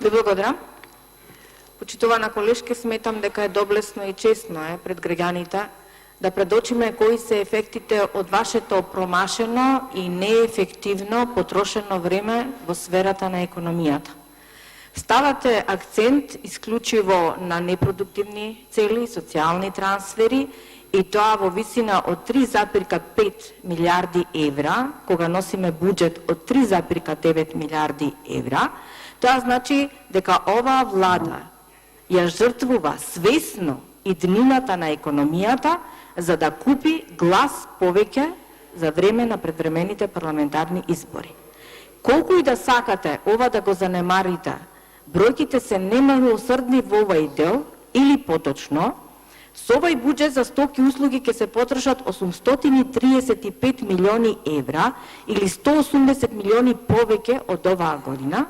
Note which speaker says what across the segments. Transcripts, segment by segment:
Speaker 1: Ви благодарам. Почитувана колешке, сметам дека е доблесно и честно пред граѓаните да предочиме кои се ефектите од вашето промашено и неефективно потрошено време во сферата на економијата. Ставате акцент исклучиво на непродуктивни цели, социјални трансфери и тоа во висина од 3,5 милиарди евра, кога носиме буџет од 3,9 милиарди евра. Тоа значи дека оваа влада ја жртвува свесно и днината на економијата за да купи глас повеќе за време на предвремените парламентарни избори. Колку и да сакате ова да го занемарите, бројките се немилосрдни во овој дел, или поточно, со овој буџет за стоки и услуги ќе се потрошат 835 милиони евра или 180 милиони повеќе од оваа година,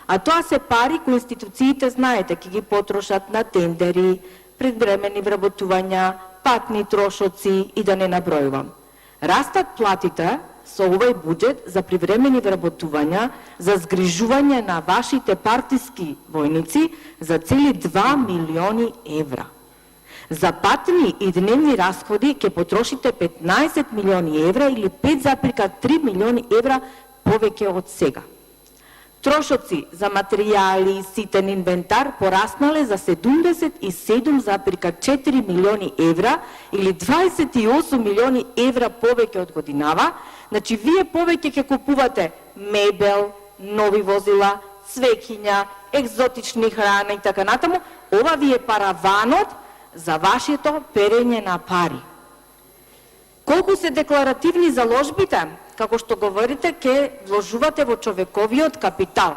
Speaker 1: а тоа се пари кои институциите, знаете, ќе ги потрошат на тендери, предвремени вработувања, патни трошоци и да не набројувам. Растат платите со овој буџет за привремени вработувања, за згрижување на вашите партиски војници за цели 2 милиони евра. За патни и дневни расходи ќе потрошите 15 милиони евра или 5,3 милиони евра повеќе од сега. Трошоци за материјали и ситен инвентар пораснале за 77,4 милиони евра или 28 милиони евра повеќе од годинава. Значи, вие повеќе ќе купувате мебел, нови возила, цвеќиња, екзотични храна и така натаму. Ова ви е параванот за вашето перење на пари. Колку се декларативни заложбите, како што говорите, ќе вложувате во човековиот капитал.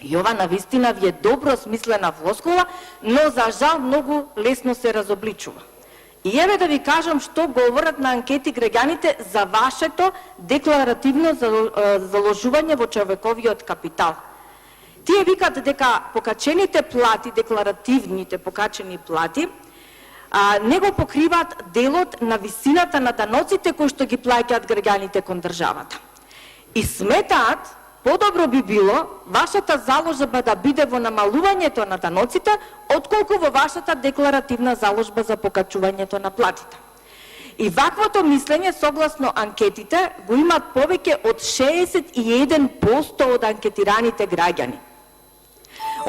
Speaker 1: И ова навистина ви е добро смислена флоскула, но за жал многу лесно се разобличува. И еве да ви кажам што говорат на анкети граѓаните за вашето декларативно заложување во човековиот капитал. Тие викат дека покачените плати, декларативните покачени плати, не го покриваат делот на висината на даноците кои што ги плаќаат граѓаните кон државата. И сметаат, подобро би било вашата заложба да биде во намалувањето на даноците, отколку во вашата декларативна заложба за покачувањето на платите. И ваквото мислење, согласно анкетите, го имат повеќе од 61% од анкетираните граѓани.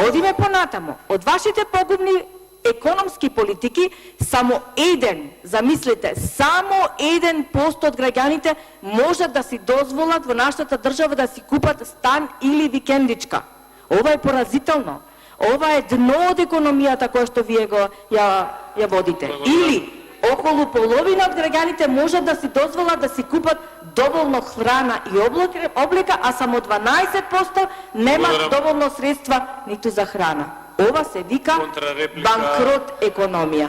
Speaker 1: Одиме понатаму. Од вашите погубни економски политики, само еден, замислете, само 1% од граѓаните можат да си дозволат во нашата држава да си купат стан или викендичка. Ова е поразително. Ова е дно од економијата која што вие ја водите. Или околу половина од граѓаните можат да си дозволат да си купат доволно храна и облека, а само 12% немаат доволно средства ниту за храна. Ова се вика банкрот економија.